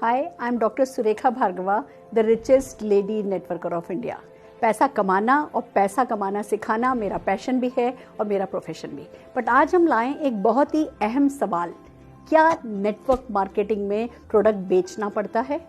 Hi, I'm Dr. Surekha Bhargava, the richest lady networker of India. पैसा कमाना और पैसा कमाना सिखाना मेरा पैशन भी है और मेरा प्रोफेशन भी। बट आज हम लाएं एक बहुत ही अहम सवाल, क्या नेटवर्क मार्केटिंग में प्रोडक्ट बेचना पड़ता है?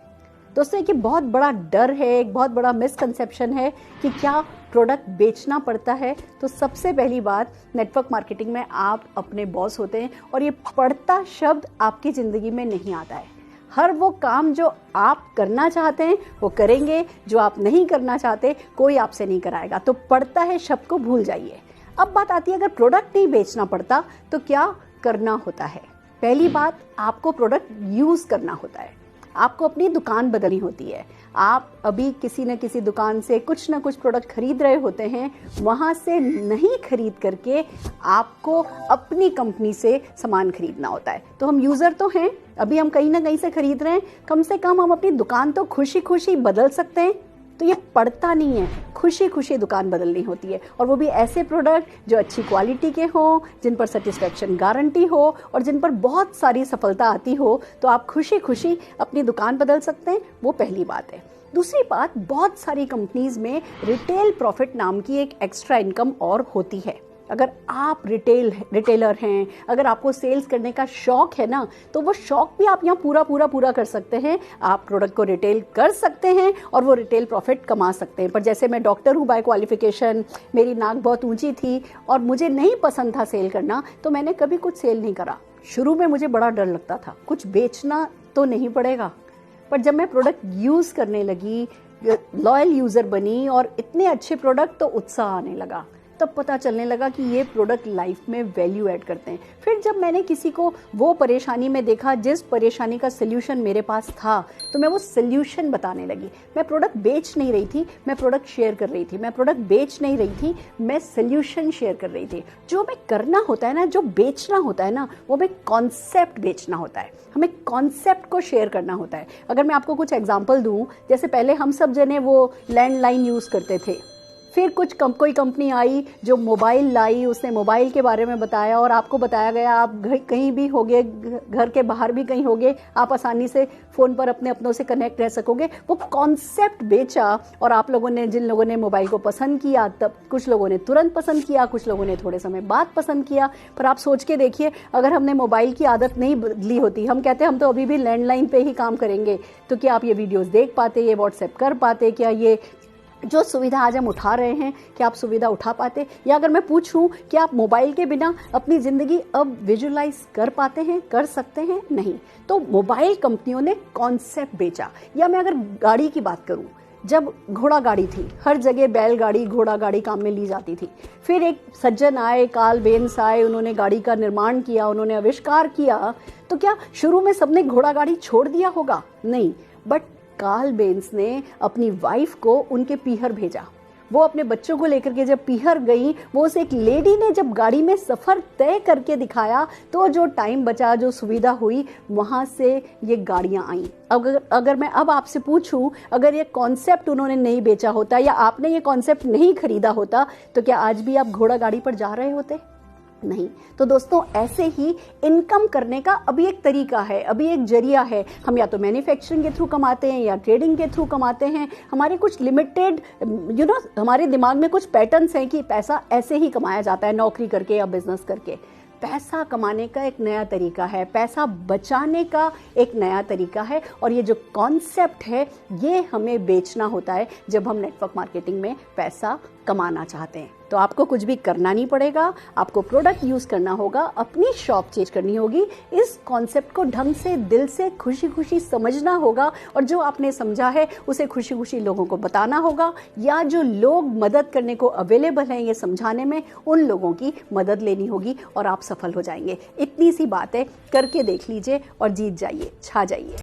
दोस्तों, एक बहुत बड़ा डर है, एक बहुत बड़ा मिसकंसेप्शन है कि क्या प्रोडक्ट बेचना पड़ता है। तो सबसे पहली बात, नेटवर्क मार्केटिंग में आप अपने बॉस होते हैं और ये पड़ता शब्द आपकी ज़िंदगी में नहीं आता है। हर वो काम जो आप करना चाहते हैं वो करेंगे, जो आप नहीं करना चाहते कोई आपसे नहीं कराएगा। तो पड़ता है शब्द को भूल जाइए। अब बात आती है, अगर प्रोडक्ट नहीं बेचना पड़ता तो क्या करना होता है? पहली बात, आपको प्रोडक्ट यूज़ करना होता है। आपको अपनी दुकान बदलनी होती है। आप अभी किसी न किसी दुकान से कुछ ना कुछ प्रोडक्ट खरीद रहे होते हैं, वहाँ से नहीं खरीद करके आपको अपनी कंपनी से सामान खरीदना होता है। तो हम यूज़र तो हैं, अभी हम कहीं ना कहीं से खरीद रहे हैं, कम से कम हम अपनी दुकान तो खुशी खुशी बदल सकते हैं। तो ये पड़ता नहीं है, खुशी खुशी दुकान बदलनी होती है, और वो भी ऐसे प्रोडक्ट जो अच्छी क्वालिटी के हों, जिन पर सेटिस्फेक्शन गारंटी हो और जिन पर बहुत सारी सफलता आती हो। तो आप खुशी खुशी अपनी दुकान बदल सकते हैं, वो पहली बात है। दूसरी बात, बहुत सारी कंपनीज में रिटेल प्रॉफिट नाम की एक एक्स्ट्रा इनकम और होती है। अगर आप रिटेलर हैं, अगर आपको सेल्स करने का शौक है ना, तो वो शौक भी आप यहाँ पूरा कर सकते हैं। आप प्रोडक्ट को रिटेल कर सकते हैं और वो रिटेल प्रॉफिट कमा सकते हैं। पर जैसे मैं डॉक्टर हूँ बाय क्वालिफिकेशन, मेरी नाक बहुत ऊंची थी और मुझे नहीं पसंद था सेल करना, तो मैंने कभी कुछ सेल नहीं करा। शुरू में मुझे बड़ा डर लगता था, कुछ बेचना तो नहीं पड़ेगा। पर जब मैं प्रोडक्ट यूज़ करने लगी, लॉयल यूज़र बनी और इतने अच्छे प्रोडक्ट, तो उत्साह आने लगा। तब पता चलने लगा कि ये प्रोडक्ट लाइफ में वैल्यू ऐड करते हैं। फिर जब मैंने किसी को वो परेशानी में देखा जिस परेशानी का सल्यूशन मेरे पास था, तो मैं वो सल्यूशन बताने लगी। मैं प्रोडक्ट बेच नहीं रही थी, मैं प्रोडक्ट शेयर कर रही थी। मैं प्रोडक्ट बेच नहीं रही थी, मैं सल्यूशन शेयर कर रही थी। जो हमें करना होता है ना, जो बेचना होता है ना, वो हमें कॉन्सेप्ट बेचना होता है, हमें कॉन्सेप्ट को शेयर करना होता है। अगर मैं आपको कुछ एग्जाम्पल दूँ, जैसे पहले हम सब जने वो लैंडलाइन यूज़ करते थे, फिर कोई कंपनी आई जो मोबाइल लाई, उसने मोबाइल के बारे में बताया और आपको बताया गया आप कहीं भी होगे, घर के बाहर भी कहीं होगे, आप आसानी से फ़ोन पर अपने अपनों से कनेक्ट रह सकोगे। वो कॉन्सेप्ट बेचा और आप लोगों ने, जिन लोगों ने मोबाइल को पसंद किया, तब कुछ लोगों ने तुरंत पसंद किया, कुछ लोगों ने थोड़े समय बाद पसंद किया। पर आप सोच के देखिए, अगर हमने मोबाइल की आदत नहीं बदली होती, हम कहते हम तो अभी भी लैंडलाइन पे ही काम करेंगे, तो क्या आप ये वीडियोज़ देख पाते, ये व्हाट्सएप कर पाते, क्या ये जो सुविधा आज हम उठा रहे हैं, क्या आप सुविधा उठा पाते? या अगर मैं पूछूं कि आप मोबाइल के बिना अपनी ज़िंदगी अब विजुलाइज कर पाते हैं, कर सकते हैं? नहीं। तो मोबाइल कंपनियों ने कॉन्सेप्ट बेचा। या मैं अगर गाड़ी की बात करूं, जब घोड़ा गाड़ी थी, हर जगह बैलगाड़ी, घोड़ा गाड़ी काम में ली जाती थी। फिर एक सज्जन आए, कार्ल बेंस आए, उन्होंने गाड़ी का निर्माण किया, उन्होंने आविष्कार किया। तो क्या शुरू में सबने घोड़ा गाड़ी छोड़ दिया होगा? नहीं। बट कार्ल बेंस ने अपनी वाइफ को उनके पीहर भेजा। वो अपने बच्चों को लेकर के जब पीहर गई, वो उस एक लेडी ने जब गाड़ी में सफ़र तय करके दिखाया, तो जो टाइम बचा, जो सुविधा हुई, वहाँ से ये गाड़ियाँ आईं। अगर मैं अब आपसे पूछूं, अगर ये कॉन्सेप्ट उन्होंने नहीं बेचा होता या आपने ये कॉन्सेप्ट नहीं खरीदा होता, तो क्या आज भी आप घोड़ा गाड़ी पर जा रहे होते? नहीं। तो दोस्तों, ऐसे ही इनकम करने का अभी एक तरीका है, अभी एक जरिया है। हम या तो मैन्युफैक्चरिंग के थ्रू कमाते हैं या ट्रेडिंग के थ्रू कमाते हैं। हमारे कुछ लिमिटेड हमारे दिमाग में कुछ पैटर्न्स हैं कि पैसा ऐसे ही कमाया जाता है, नौकरी करके या बिजनेस करके। पैसा कमाने का एक नया तरीका है, पैसा बचाने का एक नया तरीका है, और ये जो कॉन्सेप्ट है ये हमें बेचना होता है जब हम नेटवर्क मार्केटिंग में पैसा कमाना चाहते हैं। तो आपको कुछ भी करना नहीं पड़ेगा, आपको प्रोडक्ट यूज़ करना होगा, अपनी शॉप चेंज करनी होगी, इस कॉन्सेप्ट को ढंग से, दिल से, खुशी खुशी समझना होगा, और जो आपने समझा है उसे खुशी खुशी लोगों को बताना होगा, या जो लोग मदद करने को अवेलेबल हैं ये समझाने में, उन लोगों की मदद लेनी होगी और आप सफल हो जाएंगे। इतनी सी बात है, करके देख लीजिए और जीत जाइए, छा जाइए।